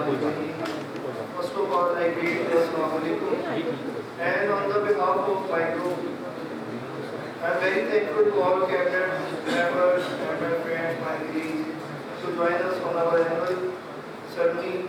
First of all, I greet you, Assalamu alaikum. And on the behalf of my group, I am very thankful to all cabinet members and my friends, my colleagues, to join us on our annual ceremony.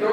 2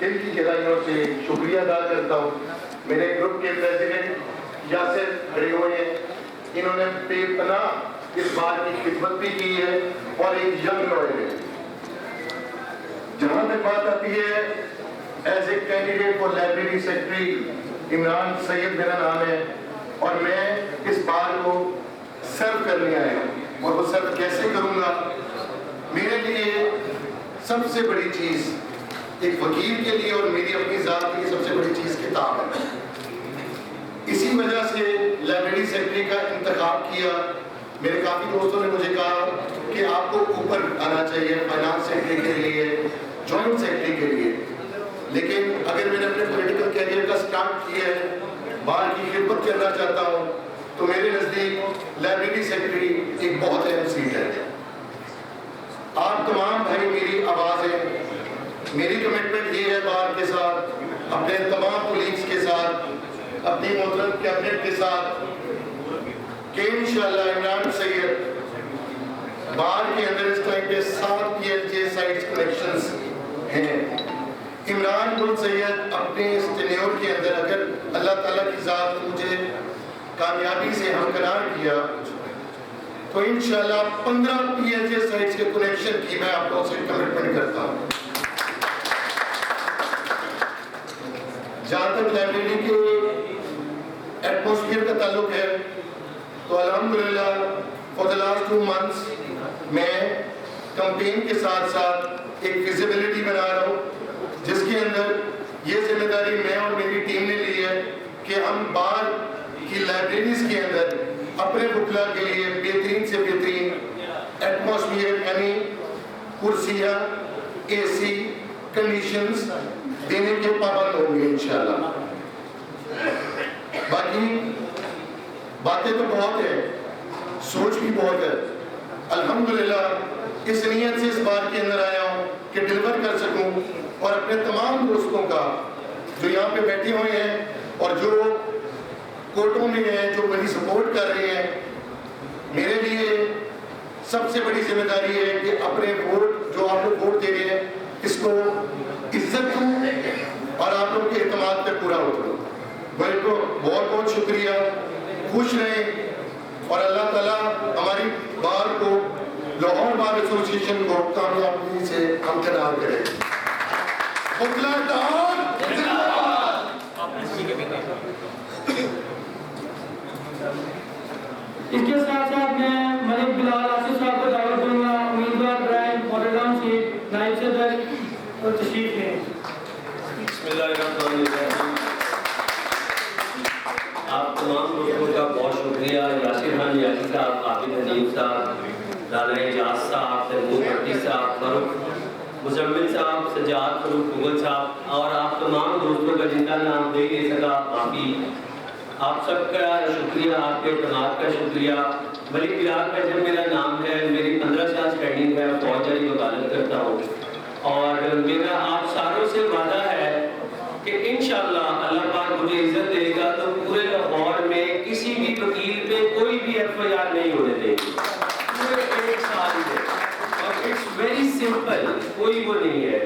دل کی گہرائیوں سے شکریہ ادا کرتا ہوں. میرے group کے پریزیڈنٹ یاسر کھڑے ہوئے ہیں, انہوں نے بے پناہ اس بات کی خدمت بھی کی ہے اور ایک ینگ لوئر ہے. جہاں تک بات آتی ہے as a candidate for library secretary, Imran Syed میرا نام ہے اور میں اس بار کو سرو کرنے آیا ہوں. اور وہ سرو کیسے کروں گا؟ میرے لیے سب سے بڑی چیز ایک وکیل کے لیے اور میری اپنی ذات کے لیے سب سے بڑی چیز کتاب ہے. اسی وجہ سے لائبریری سیکرٹری کا انتخاب کیا. میرے کافی دوستوں نے مجھے کہا کہ آپ کو اوپر آنا چاہیے فائنانس سیکرٹری کے لیے, جوائنٹ سیکرٹری کے لیے. لیکن اگر میں نے اپنے پولیٹیکل کیریئر کا سٹارٹ کیا ہے, بار کی خدمت کرنا چاہتا ہوں, تو میرے نزدیک لائبریری سیکرٹری ایک بہت اہم سیٹ ہے. آپ تمام بھائی میری آواز ہیں. میری کمٹمنٹ یہ ہے بار کے ساتھ, اپنے تمام کولیگز کے ساتھ, اپنی محترم کیبنٹ کے ساتھ, کہ انشاءاللہ عمران سید بار کے اندر اس ٹائم پہ 7 PLJ سائٹس کنیکشنز ہیں. عمران گل سید اپنے اس ٹینیور کے اندر اگر اللہ تعالیٰ کی ذات نے مجھے کامیابی سے ہمکنار کیا تو انشاءاللہ 15 PLJ سائٹس کے کنیکشن کی میں آپ لوگوں سے کمٹمنٹ کرتا ہوں. جہاں تک لائبریری کے ایٹماسفیئر کا تعلق ہے تو الحمدللہ فار دی لاسٹ 2 months میں کمپین کے ساتھ ساتھ ایک فیزیبلٹی بنا رہا ہوں, جس کے اندر یہ ذمہ داری میں اور میری ٹیم نے لی ہے کہ ہم بار کی لائبریریز کے اندر اپنے وکلا کے لیے بہترین سے بہترین ایٹماسفیئر یعنی کرسیاں, AC کنڈیشنز دینے کے پابند ہوں گے انشاءاللہ. باقی باتیں تو بہت ہیں, سوچ بھی بہت ہے. الحمدللہ اس نیت سے اس بار کے اندر آیا ہوں کہ ڈیلیور کر سکوں اور اپنے تمام دوستوں کا جو یہاں پہ بیٹھے ہوئے ہیں اور جو کورٹوں میں ہیں, جو میری سپورٹ کر رہے ہیں, میرے لیے سب سے بڑی ذمہ داری ہے کہ اپنے ووٹ جو آپ لوگ ووٹ دے رہے ہیں اس کو عزت دوں اور آپ لوگوں کے اعتماد پہ پورا اتروں. بھائی کو بہت بہت شکریہ, خوش رہیں اور اللہ تعالیٰ ہماری بار کو, لاہور بار ایسوسیشن کو کامیابی سے ہمکنار کرے. وکلا اتحاد زندہ باد. اس کے ساتھ ساتھ میں ملک بلال آصف صاحب کو دعوت دوں گا, امیدوار برائے ماڈل ٹاؤن سیٹ نائب صدر اور تشریف لیں. بسم اللہ الرحمن الرحیم. آپ تمام دوستوں کا بہت شکریہ. یاسر خان یاسر صاحب, عابد حنیف صاحب, رانا اعجاز صاحب, تیمور بھٹی صاحب, فاروق مزمل صاحب, سجاد فاروق مغل صاحب اور آپ تمام دوستوں کا جن کا نام دے لے سکا باقی آپ سب کا شکریہ, آپ کے اعتماد کا شکریہ. ملک بلال کا جب میرا نام ہے, میری 15 سال اسٹینڈنگ ہے, فوج کی وکالت کرتا ہوں اور میرا آپ ساروں سے وعدہ ہے کہ انشاءاللہ اللہ پاک مجھے عزت دے گا تو پورے لاہور میں کسی بھی وکیل پہ کوئی بھی FIR نہیں ہونے دے گی پورے 1 سال میں. اور اٹس ویری سمپل, کوئی وہ نہیں ہے,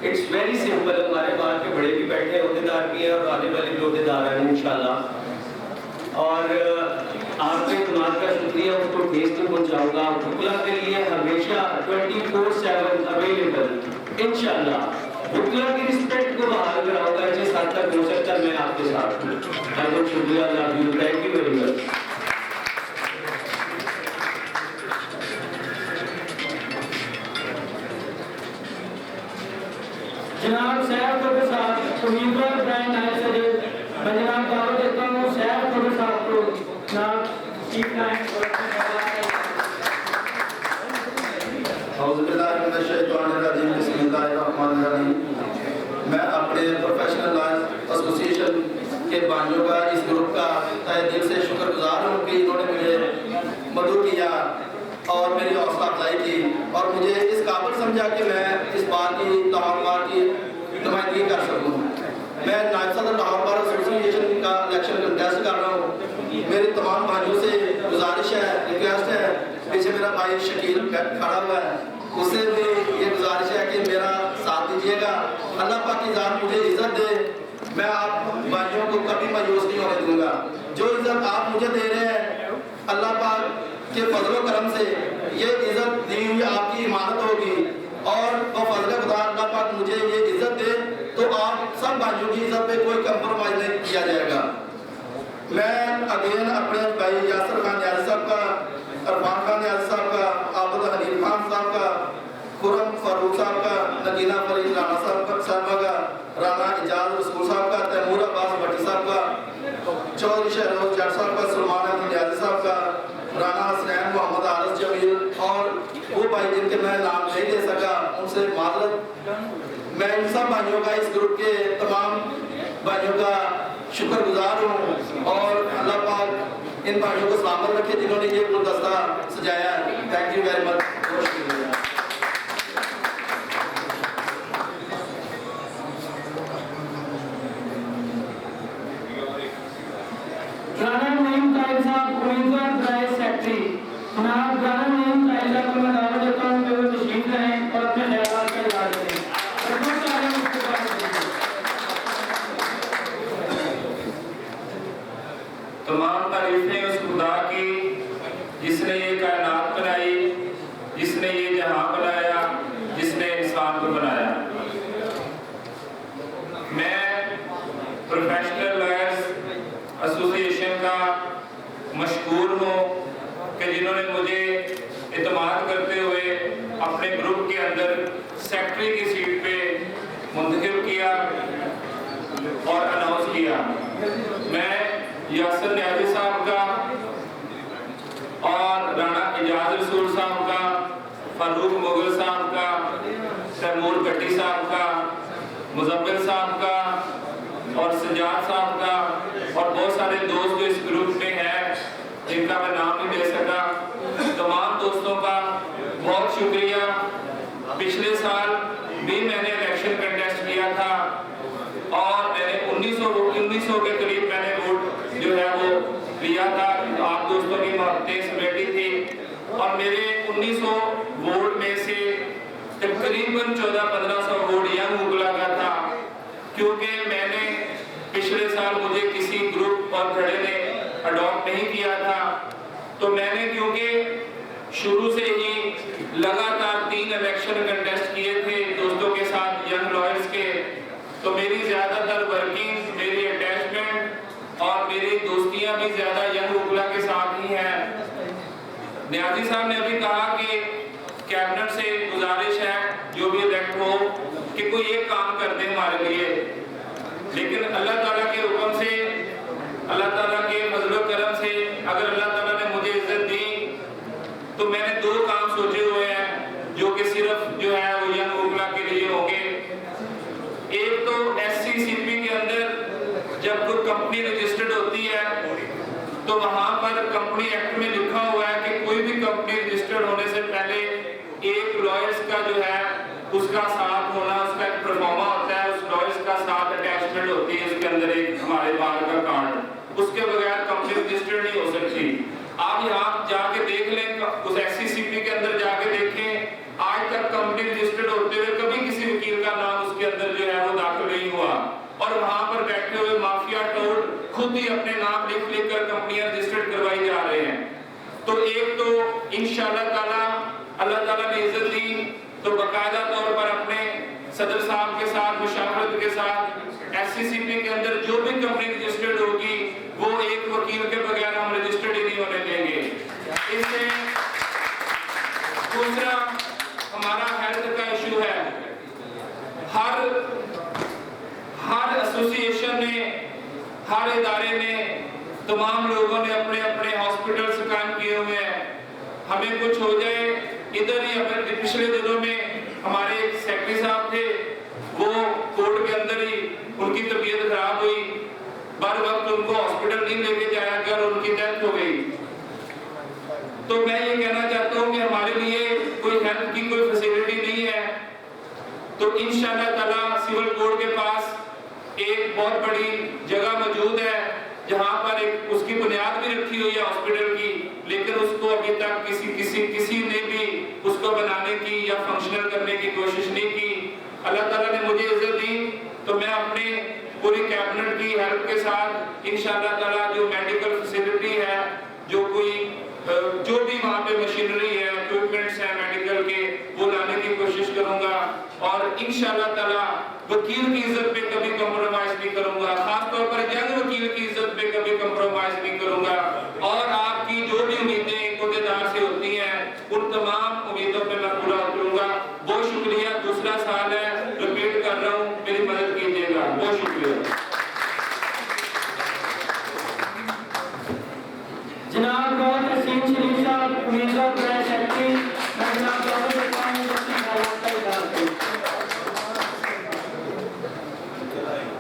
اٹس ویری سمپل. ہمارے بار کے بڑے بھی بیٹھے عہدیدار بھی ہیں اور آنے والے بھی عہدیدار ہیں انشاءاللہ. اور آپ کے اعتماد کا شکریہ, اس کو ٹھیس میں پہنچاؤں گا. وکلا کے لیے ہمیشہ 24/7 اویلیبل انشاءاللہ. وکلا کی رسپیکٹ کو بحال کراؤں گا جس حد تک ہو سکتا ہے میں آپ کے ساتھ ہوں. بہت شکریہ, اللہ یو, تھینک یو ویری مچ. جناب سیف خبر صاحب امیدوار برائے نائب صدر, میں جناب دعوت دیتا ہوں سیف خبر صاحب کو جناب چیف نائب. اعوذ باللہ من الشیطان الرجیم, بسم اللہ الرحمن الرحیم. میں اپنے پروفیشنل لائز ایسوسیشن کے بانیوں کا, اس گروپ کا تہ دل سے شکر گزار ہوں کہ انہوں نے مجھے مدعو کیا اور میری حوصلہ افزائی کی اور مجھے اس قابل سمجھا کہ میں اس بار کی لاہور بار کی نمائندگی کر سکوں. میں نائب صدر لاہور بار ایسوسیشن کا الیکشن کنٹیسٹ کر رہا ہوں. میری تمام بھائیوں سے گزارش ہے, ریکویسٹ ہے, پیچھے میرا بھائی شکیل کھڑا ہوا ہے, اس سے بھی یہ گزارش ہے کہ میرا ساتھ دیجیے گا। اللہ پاک کی ذات مجھے عزت دے، میں آپ بھائیوں کو کبھی مایوس نہیں ہونے دوں گا۔ جو عزت آپ مجھے دے رہے ہیں اللہ پاک کے فضل و کرم سے یہ عزت دی ہوئی آپ کی امانت ہوگی، اور وہ فضل خدا اللہ پاک مجھے یہ عزت دے تو آپ سب بھائیوں کی عزت پہ کوئی کمپرومائز نہیں کیا جائے گا۔ میں اگین اپنے بھائی یاسر خان نیازی صاحب کا، عرفان خان نیازی صاحب کا، عابد حنیف خان صاحب کا، خرم فاروق صاحب کا، نگینہ فرید رانا صاحبہ کا، رانا اعجاز رسول صاحب کا، تیمور عباس بھٹی صاحب کا، چودھری شہروز جٹ صاحب کا، سلمان احمد نیازی صاحب کا، رانا حسنین محمد عارض جمیل، اور وہ بھائی جن کے میں نام نہیں لے سکا ان سے معذرت۔ میں ان سب بھائیوں کا، اس گروپ کے تمام بھائیوں کا شکر گزار ہوں، اور اللہ پاک ان بھائیوں کو سلامت رکھے جنہوں نے یہ گلدستہ سجایا ہے۔ تھینک یو ویری مچ، بہت شکریہ۔ رانا نعیم طاہر صاحب امیدوار رائے سیکٹری، جناب رانا نعیم طاہر صاحب کو میں دعوت دیتا ہوں کہ وہ تشریف لائیں اور اپنے خیالات کا اظہار کریں۔ تمام تعریفیں اس خدا کی جس نے یہ کائنات بنائی، جس نے یہ جہاں بنایا، جس نے انسان کو بنایا۔ میں پروفیشنل لائرز ایسوسی ایشن کا مشکور ہوں کہ جنہوں نے مجھے اعتماد کرتے ہوئے اپنے گروپ کے اندر سیکٹری کی سیٹ پہ منتخب کیا اور اناؤنس کیا۔ میں یاسر نیازی صاحب کا اور رانا اعجاز رسول صاحب کا، فاروق مغل صاحب کا، تیمور بھٹی صاحب کا، مزمل صاحب کا اور سجاد صاحب کا، اور بہت سارے دوست جو اس گروپ میں ہیں جن کا میں نام نہیں دے سکا، تمام دوستوں کا بہت شکریہ۔ پچھلے سال بھی میں نے الیکشن کنٹیسٹ کیا تھا اور میں نے 1900 کے قریب میں نے ووٹ جو ہے وہ لیا تھا، آپ دوستوں کی محبتیں سمیٹی تھی، اور میرے 1900 ووٹ میں سے تقریباً 1400-1500 ووٹ ینگ مغلا کا تھا، کیونکہ میں نے پچھلے سال مجھے کسی گروپ اور گھڑے نے اڈاپٹ نہیں کیا تھا، تو میں نے کیونکہ شروع سے ہی لگاتار 3 الیکشن کنٹیسٹ کیے تھے دوستوں کے ساتھ ینگ لائرز کے، تو میری زیادہ تر ورکنگ، میری اٹیچمنٹ اور میری دوستیاں بھی زیادہ ینگ مغلا کے ساتھ ہی ہیں۔ نیازی صاحب نے ابھی کہا کہ کیبنٹ سے گزارش ہے جو بھی الیکٹ ہو کہ کوئی ایک کام کر دے ہمارے لیے، لیکن اللہ تعالیٰ کے حکم سے، اللہ تعالیٰ کے فضل و کرم سے اگر اللہ تعالیٰ نے مجھے عزت دی تو میں نے 2 کام سوچے ہوئے ہیں جو کہ صرف جو ہے وہ ینگ مغلا کے لیے ہوں گے۔ ایک تو SCCP کے اندر جب کوئی کمپنی رجسٹرڈ ہوتی ہے تو وہاں پر کمپنی ایکٹ میں لکھا ہوا ہے کہ کوئی بھی کمپنی رجسٹرڈ ہونے سے پہلے ایک لائرز کا جو ہے اس کا ساتھ ہونا، اس کا ایک پرفارما ہوتا ہے، اس لائرز کا ساتھ اٹیچمنٹ ہوتی ہے، اس کے اندر ایک ہمارے بار کا کارڈ، اس کے بغیر کمپنی رجسٹرڈ نہیں ہو سکتی۔ آپ یہاں جا کے دیکھ لیں، اس SCCP کے اندر جا کے دیکھیں، آج تک کمپنی رجسٹرڈ ہوتے ہوئے کبھی کسی وکیل کا نام اس کے اندر جو ہے وہ داخل نہیں ہوا، اور وہاں پر بیٹھے ہوئے مافیا ٹوڈ خود ہی اپنے نام لکھ کر کمپنیاں رجسٹرڈ کروائی جا رہے ہیں۔ تو ایک تو انشاءاللہ تعالیٰ اللہ تعالیٰ نے عزت دی تو باقاعدہ طور پر اپنے صدر صاحب کے ساتھ مشاورت کے ساتھ SCCP کے اندر جو بھی کمپنی رجسٹرڈ ہوگی وہ ایک وکیل کے بغیر ہم رجسٹرڈ ہی نہیں ہونے دیں گے۔ اس سے دوسرا ہمارا ہیلتھ کا ایشو ہے، ہر ایسوسی ایشن نے، ہر ادارے نے، تمام لوگوں نے اپنے اپنے ہاسپٹلز قائم کیے ہوئے ہیں۔ ہمیں کچھ ہو جائے ادھر ہی، پچھلے دنوں میں ہمارے ایک سیکٹری صاحب تھے، وہ کورٹ کے اندر ہی ان کی طبیعت خراب ہوئی، بر وقت ان کو ہاسپٹل نہیں لے کے جایا گیا اور ان کی ڈیتھ ہو گئی۔ تو میں یہ کہنا چاہتا ہوں کہ ہمارے لیے کوئی ہیلتھ کی کوئی فیسلٹی نہیں ہے، تو انشاءاللہ تعالیٰ سول کوڈ کے پاس ایک بہت بڑی جگہ موجود ہے جہاں پر ایک اس کی بنیاد بھی رکھی ہوئی ہے ہاسپٹل کی، لیکن اس کو ابھی تک کسی نے بھی اس کو بنانے کی یا فنکشنل کرنے کی کوشش نہیں کی۔ اللہ تعالیٰ نے مجھے عزت دی تو میں اپنے پوری کیبنٹ کی ہیلپ کے ساتھ انشاءاللہ تعالیٰ جو میڈیکل فیسلٹی ہے، جو بھی وہاں پہ مشینری ہے، اکوپمنٹس ہیں میڈیکل کے، وہ لانے کی کوشش کروں گا، اور انشاءاللہ تعالیٰ وکیل کی عزت پہ کبھی کمپرومائز نہیں کروں گا، خاص طور پر ینگ وکیل کی عزت پہ کبھی کمپرومائز نہیں کروں گا، اور آپ کی جو بھی امیدیں عہدیدار سے ہوتی ہیں ان تمام امیدوں پہ میں پورا اتروں گا۔ بہت شکریہ، دوسرا سال ہے، ریپیٹ کر رہا ہوں، میری مدد کیجیے گا، بہت شکریہ۔ جناب ڈاکٹر تحسین شریف صاحب، امیدوار برائے سیکرٹری، میں جناب ڈاکٹر عرفان جیسی خیالات کا اظہار کروں۔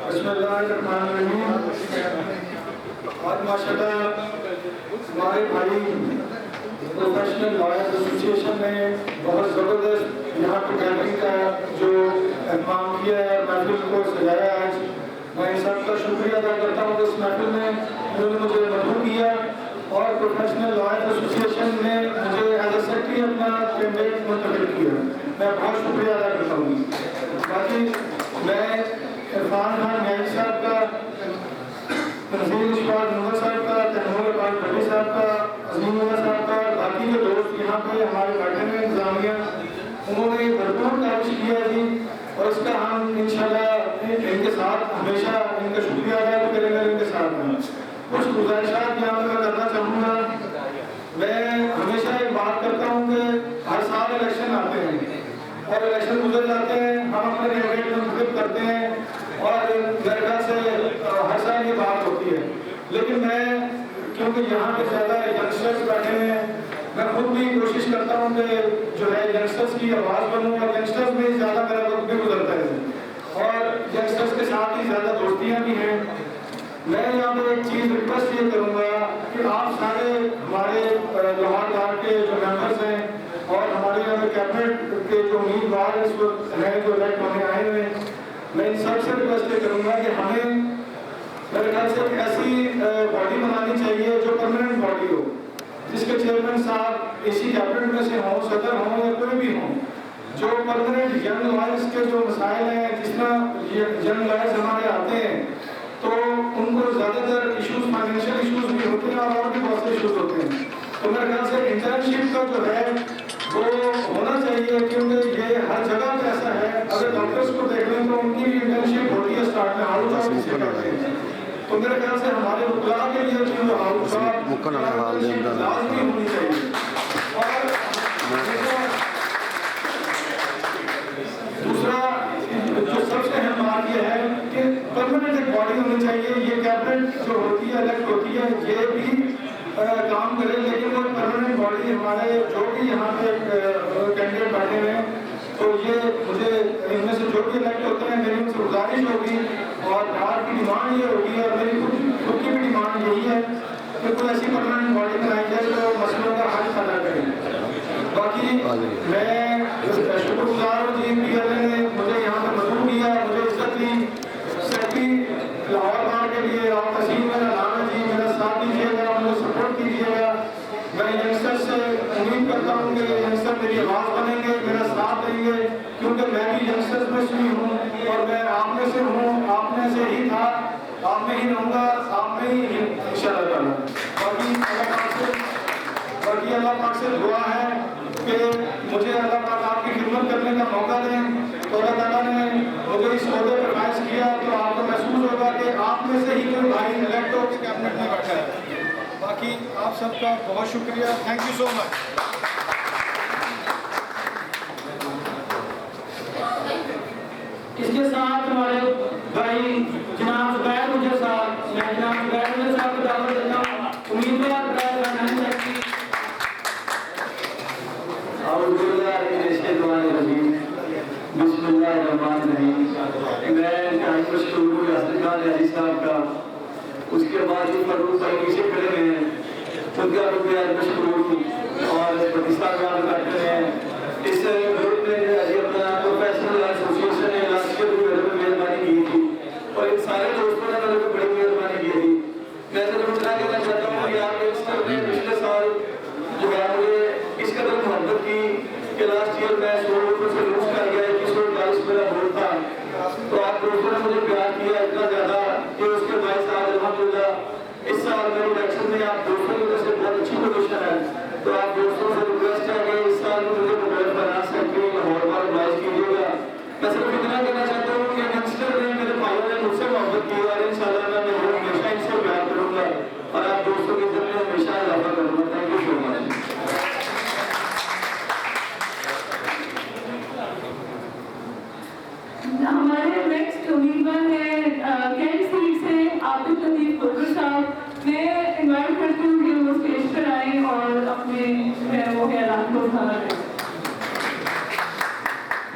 بسم اللہ الرحمن الرحیم۔ آج ماشاءاللہ ہمارے بھائی پروفیشنل لائرز ایسوسی ایشن نے بہت زبردست یہاں پہ گیدرنگ کا جو اہتمام کیا ہے، محفل کو سجایا ہے۔ آج میں ان سب کا شکریہ ادا کرتا ہوں کہ اس محفل میں انہوں نے مجھے مدعو کیا، اور پروفیشنل لائرز ایسوسی ایشن نے مجھے ایز اے سیکرٹری اپنا کینڈیڈیٹ منتخب کیا، میں بہت شکریہ ادا کرتا ہوں۔ باقی میں عرفان خان نیازی صاحب کا، تنظیم اشفاق محمد صاحب کا، تیمور اقبال بھٹی صاحب کا، عظیم اللہ صاحب کا، باقی کے دوست یہاں پہ ہمارے بیٹھے ہیں انتظامیہ، انہوں نے بھرپور کاوش کیا جی، اور اس کا ہم انشاءاللہ ان کے ساتھ ہمیشہ ان کا شکریہ ادا کریں گے، ان کے ساتھ ہیں۔ کچھ گزارشات یہاں پہ میں کرنا چاہوں گا۔ میں ہمیشہ ایک بات کرتا ہوں کہ ہر سال الیکشن آتے ہیں اور الیکشن گزر جاتے ہیں، ہم اپنے کینڈیڈیٹ منتخب کرتے ہیں اور میرے خیال سے ہر سال یہ بات ہوتی ہے، لیکن میں کیونکہ یہاں پہ زیادہ ینگسٹرز بیٹھے ہیں، میں خود بھی کوشش کرتا ہوں کہ جو ہے ینگسٹرز کی آواز بنوں، اور ینگسٹرز میں زیادہ میرا وقت بھی گزرتا ہے اور ینگسٹرز کے ساتھ ہی زیادہ دوستیاں بھی ہیں۔ میں یہاں پہ ایک چیز ریکویسٹ یہ کروں گا کہ آپ سارے ہمارے لاہور بار کے جو ممبرز ہیں اور ہمارے یہاں پہ کیبنٹ کے جو امیدوار اس وقت ہیں جو الیکٹ ہونے آئے ہوئے ہیں، میں ان سب سے ریکویسٹ یہ کروں گا کہ ہمیں میرے خیال سے ایک ایسی باڈی بنانی چاہیے جو پرماننٹ باڈی ہو، جس کے چیئرمین صاحب اسی کیبنٹ میں سے ہوں، صدر ہوں یا کوئی بھی ہوں، جو پرماننٹ ینگ لائرز کے جو مسائل ہیں، جس طرح ینگ لائرز ہمارے آتے ہیں تو ان کو زیادہ تر ایشوز فائنینشیل ایشوز بھی ہوتے ہیں اور بھی بہت سے ایشوز ہوتے ہیں، تو میرے خیال سے انٹرنشپ کا جو ہے وہ ہونا چاہیے، کیونکہ یہ ہر جگہ پہ ایسا ہے۔ اگر ڈاکٹرز کو دیکھ لیں تو ان کی بھی انٹرنشپ ہوتی ہے اسٹارٹ میں، ہاؤس جاب سے کرتے ہیں، تو میرے خیال سے ہمارے وکلاء کے لیے جو ہاؤس جاب لازمی ہونی چاہیے۔ اور دوسرا جو سب سے اہم بات یہ ہے کہ پرماننٹ ایک باڈی ہونی چاہیے، یہ کیبنٹ جو ہوتی ہے الیکٹ ہوتی ہے یہ بھی کام کرے، لیکن وہ پرماننٹ باڈی ہمارے جو بھی یہاں پہ کینڈیڈیٹ بیٹھے ہیں، تو یہ مجھے ان میں سے جو بھی الیکٹ ہوتے ہیں میری ان سے گزارش ہوگی اور بھارت کی ڈیمانڈ یہ ہوگی، اور میری خود کی بھی ڈیمانڈ یہی ہے کہ کوئی ایسی پرماننٹ باڈی بنائی جائے جو مسئلوں کا حل پیدا کرے۔ باقی میں شکر گزار ہوں جی پی ایل اے نے مجھے یہاں پہ مدعو کیا، مجھے عزت دی، سیکرٹری لاہور بار کے لیے اور تسیم میرا نام ہے جی، میرا ساتھ دیجیے گا، مجھے سپورٹ کیجیے گا۔ میں ینگسٹر سے امید کرتا ہوں کہ ینگسٹر میری آواز بنیں گے، میرا ساتھ دیں گے، کیونکہ میں بھی ینگسٹرز میں سے ہوں اور میں آپ میں سے ہوں، آپ میں سے ہی تھا، آپ میں ہی رہوں گا، آپ میں ہی انشاءاللہ تعالیٰ۔ باقی اللہ پاک سے دعا ہے کہ مجھے اللہ پاک آپ کی خدمت کرنے کا موقع دیں، تو اللہ تعالیٰ نے مجھے اس عہدے پر فائز کیا تو آپ کو محسوس ہوگا کہ آپ میں سے ہی کوئی بھائی الیکٹ ہو کے کیبنٹ میں بیٹھا ہے۔ باقی آپ سب کا بہت شکریہ، تھینک یو سو مچ۔ اس کے ساتھ ہمارے بھائی جناب زبیر مجھے صاحب، میں جناب زبیر مجھے صاحب کو دعوت دیتا ہوں، امیدوار برائے برنامہ سیکرٹری۔ اعوذ باللہ من الشیطان الرجیم، بسم اللہ الرحمن الرحیم۔ میں انتہائی مشکور ہوں یاسر خان نیازی صاحب کا، اس کے بعد یہ فاروق بھائی نیچے کھڑے ہیں، ان کا بھی میں مشکور ہوں، اور بھٹی صاحب یہاں بیٹھے ہیں۔ اس گروپ نے اپنا پروفیشنل ایسوسی ایشن نے لاسٹ کے میرے پہ مہربانی کی تھی، اور ان سارے دوستوں نے میرے پہ بڑی مہربانی کی تھی۔ میں ضرور اتنا کہنا چاہتا ہوں کہ آپ نے پچھلے سال جو ہے مجھے اس قدر محبت کی کہ لاسٹ ایئر میں 100 ووٹوں سے لوز کر گیا، 2140 میرا ووٹ کہ اس کے بھائی صاحب الحمدللہ اس سال میری الیکشن میں آپ دوستوں کی وجہ سے بہت اچھی پوزیشن ہے، تو آپ دوستوں سے ریکویسٹ ہے کہ اس سال مجھے موبائل بنا سکتے لاہور میں ایڈوائز کیجیے گا۔ میں صرف اتنا کہنا چاہتا ہوں کہ ینگسٹر نے میرے بھائیوں نے مجھ سے محبت کی اور انشاءاللہ میں ہمیشہ ان سے پیار کروں گا اور آپ دوستوں کی عزت میں ہمیشہ اضافہ کروں گا۔ تھینک یو سو مچ۔ ہمارے نیکسٹ امیدوار ہے کینٹ سیٹ سے عابد لطیف بکر صاحب، میں انوائٹ کرتی ہوں کہ وہ اسٹیج پر آئیں اور اپنے وہ اعلان کو اٹھانا کریں۔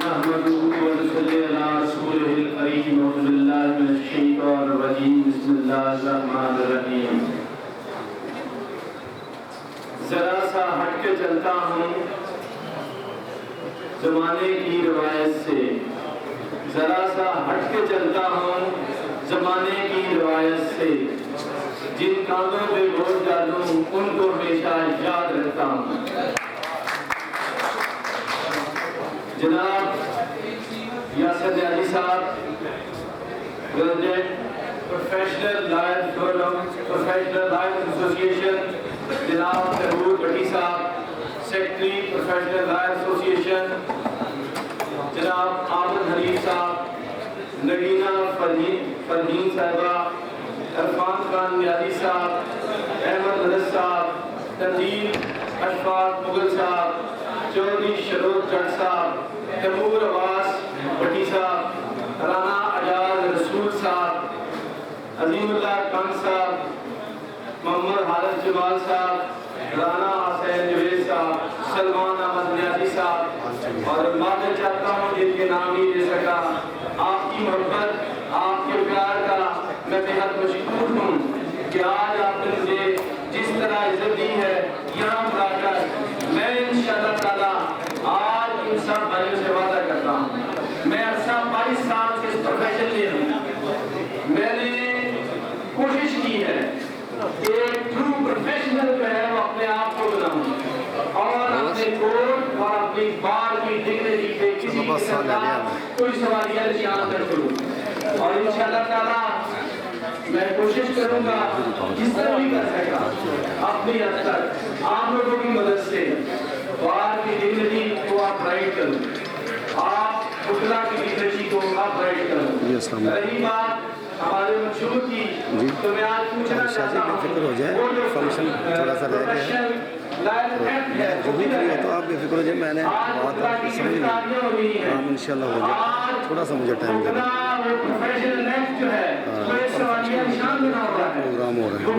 نحمده ونصلي على رسوله الكريم أعوذ بالله من الشيطان الرجيم بسم الله الرحمن الرحيم۔ ذرا سا ہٹ کے چلتا ہوں زمانے کی روایت سے، ذرا سا ہٹ کے چلتا ہوں زمانے کی روایت سے، جن کاموں پہ بوجھ ڈالوں ان کو ہمیشہ یاد رکھتا ہوں۔ جناب یاسر نیازی صاحب، president professional lawyer forum, professional lawyer association, جناب تیمور بھٹی صاحب، سیکرٹری پروفیشنل لائر ایسوسیشن، جناب عابد حنیف صاحب، نگینہ فرحین صاحبہ، عرفان خان نیازی صاحب، احمد مدد صاحب، تنظیم اشفاق مغل صاحب، چودھری شروع جٹ صاحب، تیمور عباس بھٹی صاحب، رانا اجاز رسول صاحب، عظیم اللہ کان صاحب، محمد حارث جمال صاحب، رانا حسین جوید صاحب، سلمان احمد نیازی صاحب، اور معذرت چاہتا ہوں جن کے نام نہیں لے سکا۔ آپ کی محبت، آپ کے پیار کا میں بے حد مشکور ہوں کہ آج آپ نے مجھے جس طرح عزت دی ہے یہاں بلا کر، میں انشاءاللہ تعالیٰ آج ان سب بھائیوں سے وعدہ کرتا ہوں، میں عرصہ 22 سال سے اس پروفیشن میں ہوں، میں نے کوشش کی ہے کہ ٹرو پروفیشنل جو ہے وہ اپنے آپ کو بناؤں اور اپنے کوڈ اور اپنی بار کی ڈگنیٹی پہ کسی کے ساتھ کوئی سوالیہ نشان نہ کروں، اور انشاءاللہ تعالیٰ میں کوشش کروں گا جس طرح بھی کر سکتا اپنی حد تک آپ لوگوں کی مدد سے بار کی ڈگنیٹی کو آپ رائٹ کروں، آپ بکلا کی ڈگنیٹی کو آپ رائٹ کروں۔ رہی بات ہمارے منشور کی، تو میں آج پوچھنا چاہتا ہوں وہ جو پروفیشنل جو بھی ہے تو آپ بے فکر ہو جائے، میں نے بات آپ کی سمجھ لی، ہم ان شاء اللہ ہو جائے، تھوڑا سا مجھے ٹائم دے دیں، پروگرام ہو رہے ہیں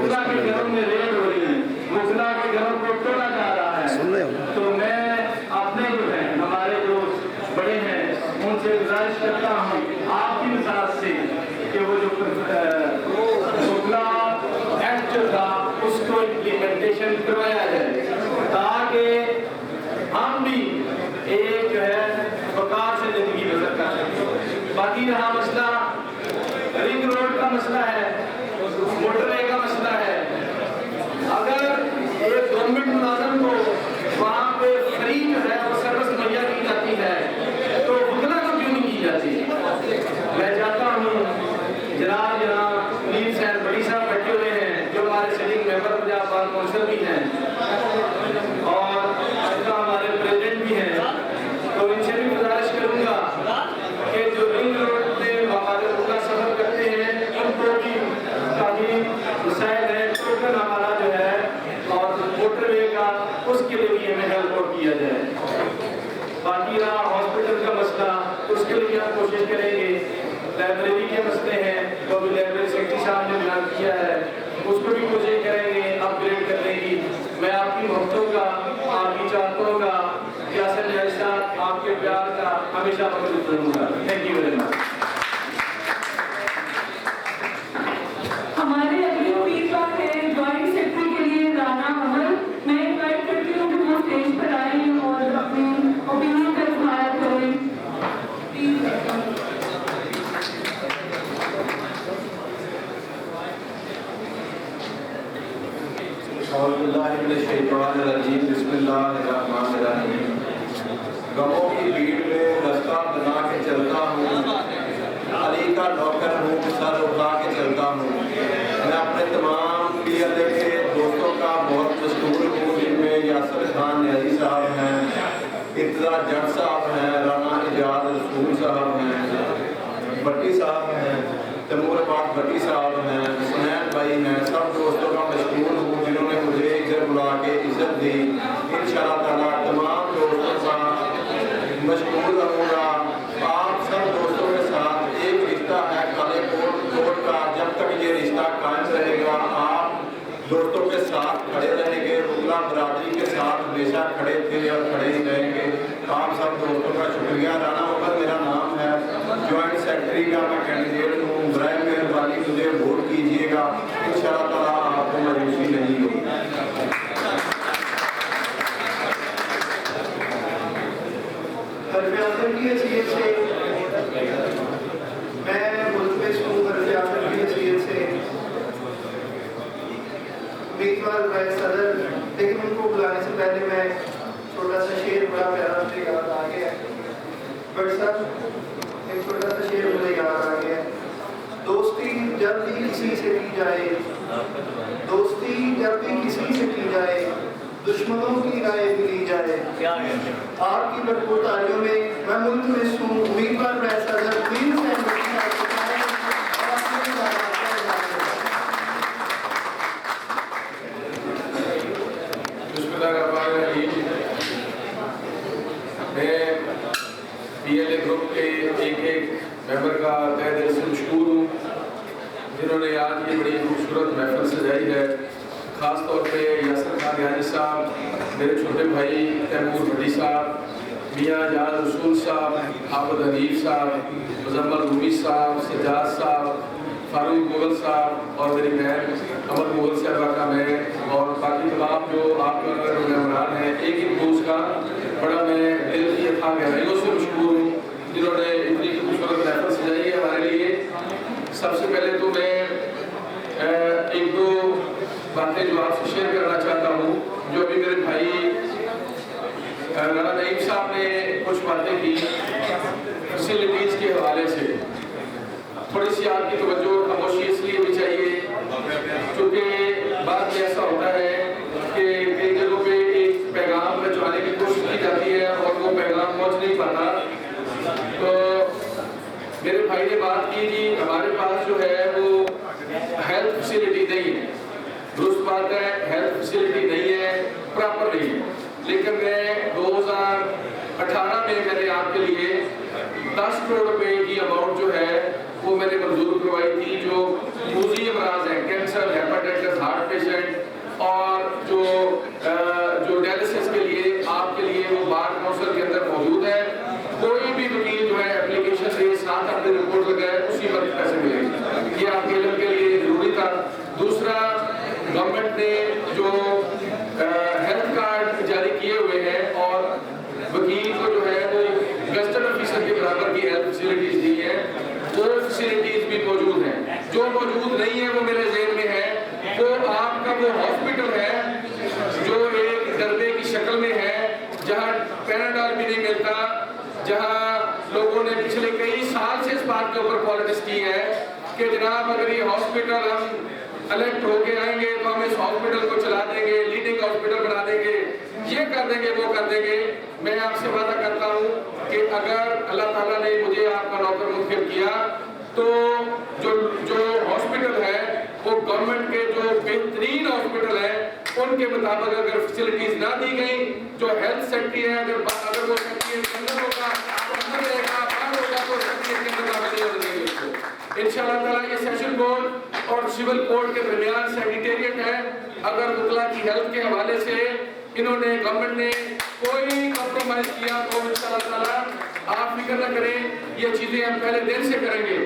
سن رہے ہو، تو میں اپنے جو ہے ہمارے جو بڑے ہیں ان سے گزارش کرتا ہوں آپ کی مثال سے کہ وہ جو بکلا ایکٹ تھا اس کو امپلیمنٹیشن کروایا جائے تاکہ ہم بھی ایک جو ہے وقار سے زندگی بسر کر سکیں۔ باقی رہا مسئلہ رنگ روڈ کا مسئلہ ہے، موٹر وے کا مسئلہ ہے، اگر ایک گورنمنٹ ملازم کو وہاں پہ فری جو ہے وہ سروس مہیا کی جاتی ہے تو بکلا کو کیوں نہیں کی جاتی؟ میں چاہتا ہوں جناب میر صاحب بڑی صاحب بیٹھے ہوئے ہیں جو ہمارے سٹنگ ممبر پنجاب بار کونسل بھی ہیں اور ہمارے پریزیڈنٹ بھی ہیں، تو ان سے بھی گزارش کروں گا کہ جو رنگ روڈ پہ ہمارے بکلا سفر کرتے ہیں ان کو بھی کافی مسائل ہے، ٹوٹل ہمارا جو ہے اور موٹر وے کا اس کے لیے بھی ہمیں ہیلپ آؤٹ کیا جائے۔ باقی رہا ہاسپٹل کا مسئلہ، اس کے لیے ہم کوشش کریں گے۔ لائبریری کے مسئلے ہیں تو بھی لائبریری سیکرٹری صاحب نے بیان کیا ہے، اس کو بھی کوشش کریں گے اپ گریڈ کرنے کی۔ میں آپ کی محبتوں کا، آپ کی چاہتوں کا، یاسر نیازی صاحب آپ کے پیار کا ہمیشہ مدد کروں گا۔ Thank you very much. ہمارے اگلے امیدوار ہے جوائنٹ سیکرٹری کے لیے رانا عمر، میں انوائٹ کرتی ہوں کہ وہ اسٹیج پر آئیں اور اپنی اوپینین کا اظہار کریں۔ اعوذ باللہ من الشیطان الرجیم بسم اللہ الرحمن الرحیم۔ غموں کی بھیڑ میں رستہ بنا کے چلتا ہوں، علی کا نوکر ہوں، سر اٹھا کے چلتا ہوں۔ جٹ صاحب ہیں، رانا اجاز رسول صاحب ہیں، بٹی صاحب ہیں، تیمور پاک بٹی صاحب ہیں، سنین بھائی ہیں، سب دوستوں کا مشکور ہوں جنہوں نے مجھے ادھر بلا کے عزت دی. انشاءاللہ تعالیٰ تمام دوستوں کا مشکور رہوں گا. آپ سب دوستوں کے ساتھ ایک رشتہ ہے کالے کوٹ کا، جب تک یہ رشتہ قائم رہے گا آپ دوستوں کے ساتھ کھڑے رہیں گے. رکلا برادری کے ساتھ ہمیشہ کھڑے تھے اور کھڑے ہی رہیں گے. آپ سب دوستوں کا شکریہ. رانا عمر میرا نام ہے، جوائنٹ سیکرٹری کا میں کینڈیڈیٹ ہوں. برائے مہربانی مجھے ووٹ کیجیے گا. انشاءاللہ تعالیٰ آپ کو مایوسی نہیں ہوگی. حرف اعظم کی حیثیت سے میں ملتمس ہوں. حرف اعظم کی حیثیت سے امیدوار رائے صدر، لیکن ان کو بلانے سے پہلے میں چھوٹا سا شعر بڑا پیارا مجھے یاد آ گیا. بٹ صاحب ایک چھوٹا سا شعر مجھے یاد آ گیا. دوستی جب بھی کسی سے کی جائے، دوستی جب بھی کسی سے کی جائے، دشمنوں کی رائے بھی لی جائے. آپ کی بھرپور تالیوں میں میں ملتمس ہوں. امیدوار رائے صدر پلیز میں پی ایل اے گروپ کے ایک ممبر کا تہ دل سے مشکور ہوں جنہوں نے آج یہ بڑی خوبصورت محفل سجائی ہے. خاص طور پہ یاسر خان یانی صاحب، میرے چھوٹے بھائی تیمور بھٹی صاحب، میاں اجاز رسول صاحب، عابد حنیف صاحب، مزمل رومی صاحب، سجاد صاحب، فاروق مغل صاحب اور میری بہن امر مغل صاحبہ کا میں اور باقی تمام جو آپ کے ممبران ہیں. ایک دوست کا بڑا میں دل کی اتھاہ گہرائیوں سے مشکور ہوں جنہوں نے اتنی خوبصورت محفل سجائی ہے ہمارے لیے. سب سے پہلے تو میں ایک دو باتیں جو آپ سے شیئر کرنا چاہتا ہوں. جو ابھی میرے بھائی رانا نعیم صاحب نے کچھ باتیں کی فیسلٹیز کے حوالے سے، تھوڑی سی آپ کی توجہ خاموشی اس لیے بھی چاہیے کیونکہ بات ایسا ہوتا ہے کہ کئی جگہوں پہ ایک پیغام پہنچانے کی کوشش کی جاتی ہے اور وہ پیغام پہنچ نہیں پاتا. تو میرے بھائی نے بات کی جی ہمارے پاس جو ہے وہ ہیلتھ فیسلٹی نہیں ہے. درست بات ہے، ہیلتھ فیسلٹی نہیں ہے، پراپر نہیں ہے. لیکن میں 2018 میں نے آپ کے لیے 10 کروڑ روپے کی اماؤنٹ جو ہے وہ میں نے منظور کروائی تھی. جو موذی امراض ہیں، کینسر، ہیپاٹائٹس، ہارٹ پیشنٹ اور جو ڈائلسس کے لیے آپ کے لیے وہ بار کونسل کے اندر موجود ہے. کوئی بھی وکیل جو ہے اپلیکیشن کے ساتھ اپنی رپورٹ لگائے اسی وقت پیسے ملیں گے. یہ آپ کے علم کے لیے ضروری تھا. دوسرا، گورنمنٹ نے جو ہیلتھ کارڈ جاری کیے ہوئے ہیں اور وکیل کو جو ہے وہ گزٹڈ آفیسر کے برابر کی ہیلتھ فیسلٹیز دی ہیں، وہ فیسلٹیز بھی موجود ہیں. جو موجود نہیں ہے وہ میرے ذہن میں ہے وہ آپ کا وہ ہاسپٹل ہے جو ایک ڈربے کی شکل میں ہے، جہاں پیناڈول بھی نہیں ملتا، جہاں لوگوں نے پچھلے کئی سال سے اس بات کے اوپر پالیٹکس کی ہے کہ جناب اگر یہ ہاسپٹل ہم الیکٹ ہو کے آئیں گے تو ہم اس ہاسپٹل کو چلا دیں گے، لیڈنگ ہاسپٹل بنا دیں گے، یہ کر دیں گے، وہ کر دیں گے. میں آپ سے وعدہ کرتا ہوں کہ اگر اللہ تعالیٰ نے مجھے آپ کا نوکر منتخب کیا تو جو ہاسپٹل ہے وہ گورنمنٹ کے جو بہترین ہاسپٹل ہے ان کے مطابق اگر فیسلٹیز نہ دی گئی، جو ہیلتھ سیکٹری ہے اگر وہ سیکٹری اندر ہوگا تو اندر رہے گا، باہر ہوگا تو سیکٹری کے اندر داخل نہیں ہونے دیں گے اس کو. انشاءاللہ تعالیٰ یہ سیشن کورٹ اور سول کورٹ کے درمیان سیکریٹریٹ ہے. اگر وکلا کی ہیلتھ کے حوالے سے انہوں نے گورنمنٹ نے کوئی کمپرومائز کیا تو انشاءاللہ تعالیٰ آپ فکر نہ کریں، یہ چیزیں ہم پہلے دن سے کریں گے.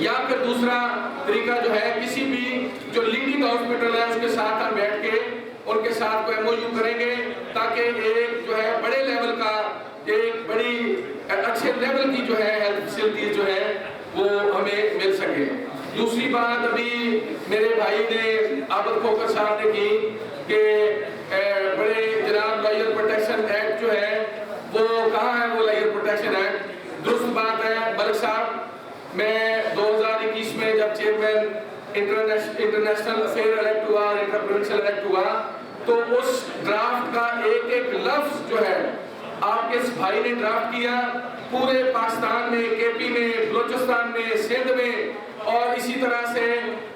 یا پھر دوسرا طریقہ جو ہے کسی بھی جو لیڈنگ ہاسپٹل ہے اس کے ساتھ ہم بیٹھ کے ان کے ساتھ کوئی ایم او یو کریں گے تاکہ ایک جو ہے بڑے لیول کا ایک بڑی اچھے لیول کی جو ہے ہیلتھ فیسلٹیز جو ہے وہ ہمیں مل سکے. دوسری بات ابھی میرے بھائی نے عابد کھوکر صاحب نے کی کہ بڑے جناب لائر پروٹیکشن ایکٹ جو ہے وہ کہاں ہے وہ لائر پروٹیکشن ایکٹ. درست بات ہے ملک صاحب، میں 2021 میں جب چیئرمین انٹرنیشنل افیئر الیکٹ ہوا، انٹرپرینشل الیکٹ ہوا تو اس ڈرافٹ کا ایک ایک لفظ جو ہے آپ کے اس بھائی نے ڈرافٹ کیا، پورے پاکستان میں، کے پی میں، بلوچستان میں، سندھ میں اور اسی طرح سے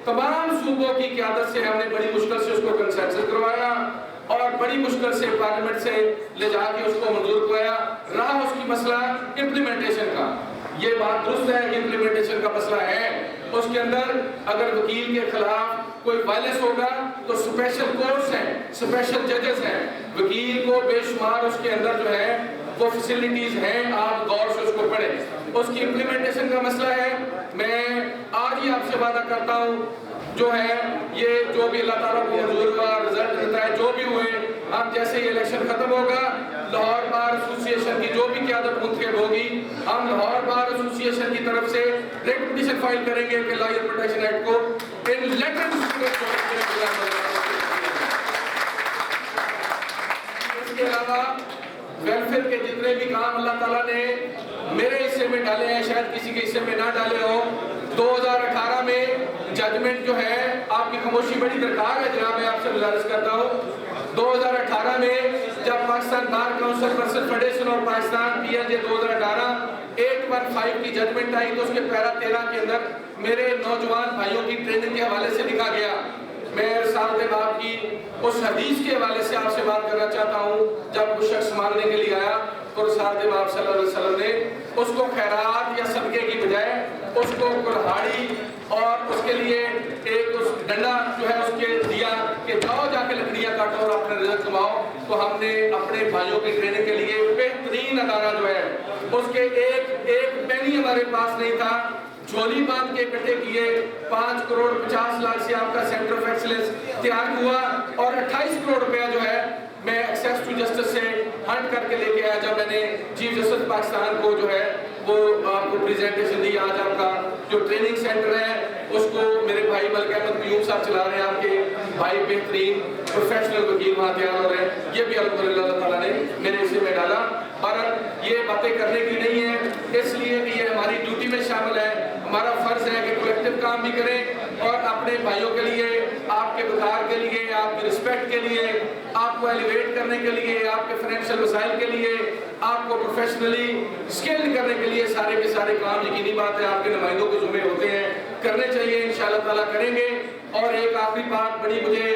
تمام صوبوں کی قیادت سے ہم نے بڑی مشکل سے اس کو کنسنسس کروایا اور بڑی مشکل سے پارلیمنٹ سے لے جا کے اس کو منظور کرایا۔ رہا اس کی مسئلہ امپلیمنٹیشن کا، یہ بات درست ہے کہ امپلیمنٹیشن کا مسئلہ ہے، اس کے اندر اگر وکیل کے خلاف کوئی وائلنس ہوگا تو اسپیشل کورٹس ہیں، اسپیشل ججز ہیں، وکیل کو بے شمار اس کے اندر جو ہے وہ فیسلٹیز ہیں، آپ غور سے اس کو پڑھیں۔ اس کی امپلیمنٹیشن کا مسئلہ ہے، میں آج ہی آپ سے وعدہ کرتا ہوں جو ہے یہ جو بھی اللہ تعالیٰ کو منظور ہوا رزلٹ دیتا ہے، جو بھی ہوئے، ہم جیسے یہ الیکشن ختم ہوگا لاہور بار ایسوسی ایشن کی جو بھی قیادت منتخب ہوگی، ہم لاہور بار ایسوسی ایشن کی طرف سے ریٹ پٹیشن فائل کریں گے کہ لائر پروٹیکشن ایکٹ کو ان لیٹر اس کے علاوہ ویلفیئر کے جتنے بھی کام اللہ تعالیٰ نے میرے حصے میں ڈالے ہیں، شاید کسی کے حصے میں نہ ڈالے ہوں۔ 2018 میں ججمنٹ جو ہے، آپ کی خاموشی بڑی درکار ہے جناب، میں آپ سے گزارش کرتا ہوں، 2018 میں جب Pakistan bar council person federation اور پاکستان پی ایل جے 2018 815 کی ججمنٹ آئی تو اس کے پیرا 13 کے اندر میرے نوجوان بھائیوں کی ٹریننگ کے حوالے سے لکھا گیا۔ میں رسالت باب کی اس حدیث کے حوالے سے آپ سے بات کرنا چاہتا ہوں، جب وہ شخص مانگنے کے لیے آیا تو رسالت باب صلی اللہ علیہ وسلم نے اس کو خیرات یا صدقے کی بجائے اس کو کلہاڑی اور اس کے لیے ایک اس ڈنڈا جو ہے اس کے دیا کہ جاؤ جا کے لکڑیاں کاٹو اور اپنے رزق کماؤ۔ تو ہم نے اپنے بھائیوں کی ٹریننگ کے لیے بہترین ادارہ جو ہے اس کے ایک پینی ہمارے پاس نہیں تھا، جھولی باندھ کے اکٹھے کیے، 5 کروڑ 50 لاکھ سے آپ کا سینٹر آف ایکسلنس تیار ہوا اور 28 کروڑ روپیہ جو ہے میں ایکسیس ٹو جسٹس سے ہنٹ کر کے لے کے آیا جب میں نے چیف جسٹس پاکستان کو جو ہے وہ آپ کو پریزنٹیشن دی۔ آج آپ کا جو ٹریننگ سینٹر ہے اس کو میرے بھائی ملک احمد قیوم صاحب چلا رہے ہیں، آپ کے بھائی بہترین پروفیشنل وکیل وہاں تیار ہو رہے ہیں، یہ بھی الحمدللہ اللہ تعالیٰ نے میرے حصے میں ڈالا۔ اور یہ باتیں کرنے کی نہیں ہے، اس لیے کہ یہ ہماری ڈیوٹی میں شامل ہے، ہمارا فرض ہے کہ کولیکٹیو کام بھی کریں اور اپنے بھائیوں کے لیے، آپ کے وقار کے لیے، آپ کی رسپیکٹ کے لیے، آپ کو ایلیویٹ کرنے کے لیے، آپ کے فائنینشیل مسائل کے لیے، آپ کو پروفیشنلی اسکلڈ کرنے کے لیے سارے کے سارے کام یقینی بات ہے آپ کے نمائندوں کو ذمہ ہوتے ہیں، کرنے چاہیے، انشاءاللہ تعالیٰ کریں گے۔ اور ایک آخری بات بڑی مجھے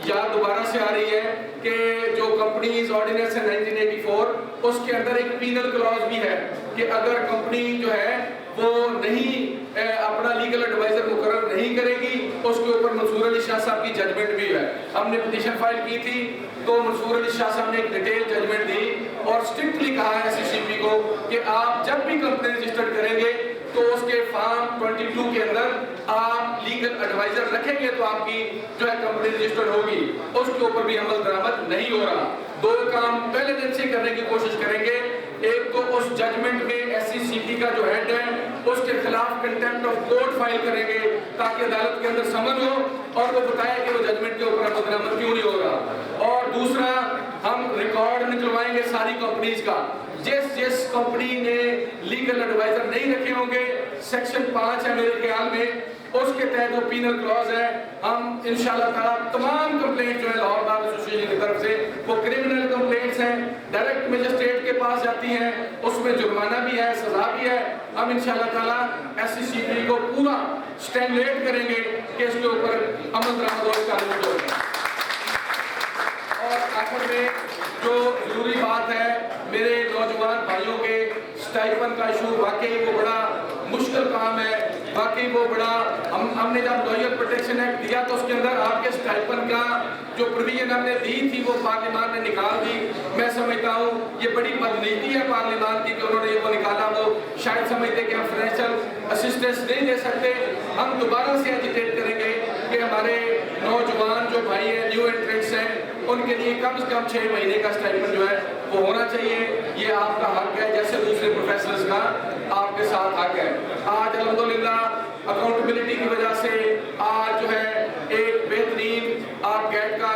یاد دوبارہ سے آ رہی ہے کہ جو کمپنیز آرڈیننس ہے 1984 اس کے اندر ایک پینل کلاز بھی ہے کہ اگر کمپنی جو ہے وہ نہیں اپنا لیگل ایڈوائزر مقرر نہیں کرے گی اس کے اوپر منصور علی شاہ صاحب کی ججمنٹ بھی ہے۔ ہم نے پٹیشن فائل کی تھی تو منصور علی شاہ صاحب نے ایک ڈیٹیل ججمنٹ دی اور اسٹرکٹلی کہا ہے سی سی پی کو کہ آپ جب بھی کمپنی رجسٹرڈ کریں گے تو اس کے فارم 22 کے اندر آپ لیگل ایڈوائزر رکھیں گے تو آپ کی جو ہے کمپنی رجسٹرڈ ہوگی، اس کے اوپر بھی عمل درآمد نہیں ہو رہا۔ 2 کام پہلے دن سے کرنے کی کوشش کریں گے، ایک تو اس ججمنٹ میں ایس سی سی پی کا جو ہیڈ ہے اس کے خلاف کنٹیمپٹ آف کورٹ فائل کریں گے تاکہ عدالت کے اندر سمن ہو اور وہ بتائے کہ وہ ججمنٹ کے اوپر عمل درآمد کیوں نہیں ہو رہا۔ اور دوسرا، ہم ریکارڈ نکلوائیں گے ساری کمپنیز کا، جس کمپنی نے لیگل ایڈوائزر نہیں رکھے ہوں گے، سیکشن 5 ہے میرے خیال میں، اس کے تحت جو پینل کلاز ہے، ہم انشاءاللہ تعالیٰ تمام کمپلینٹ جو ہے لاہور بار ایسوسی ایشن کی طرف سے وہ کرمنل کمپلینٹس ہیں ڈائریکٹ میجسٹریٹ کے پاس جاتی ہیں، اس میں جرمانہ بھی ہے، سزا بھی ہے، ہم انشاءاللہ تعالیٰ ایس سی سی پی کو پورا سٹیمولیٹ کریں گے کہ اس کے اوپر عمل درآمد اور قانون جو ہے۔ اور آخر میں جو ضروری بات ہے، میرے نوجوان بھائیوں کے اسٹائپن کا ایشو واقعی وہ بڑا مشکل کام ہے، باقی وہ بڑا ہم نے جب لائر پروٹیکشن ایکٹ دیا تو اس کے اندر آپ کے اسٹائپن کا جو پروویژن ہم نے دی تھی وہ پارلیمان نے نکال دی۔ میں سمجھتا ہوں یہ بڑی بدنیتی ہے پارلیمان کی کہ انہوں نے وہ نکالا، وہ شاید سمجھتے کہ ہم فائنینشیل اسسٹنس نہیں دے سکتے۔ ہم دوبارہ سے ایجیٹیٹ کریں گے کہ ہمارے نوجوان جو بھائی ہیں، نیو انٹرنٹس ہیں، ان کے لیے کم سے کم 6 مہینے کا اسٹائپن جو ہے وہ ہونا چاہیے۔ یہ آپ کا حق ہے جیسے دوسرے پروفیسرز کا آپ کے ساتھ حق ہے۔ آج الحمدللہ اکاؤنٹیبلٹی کی وجہ سے آج جو ہے ایک بہترین آپ گیٹ کا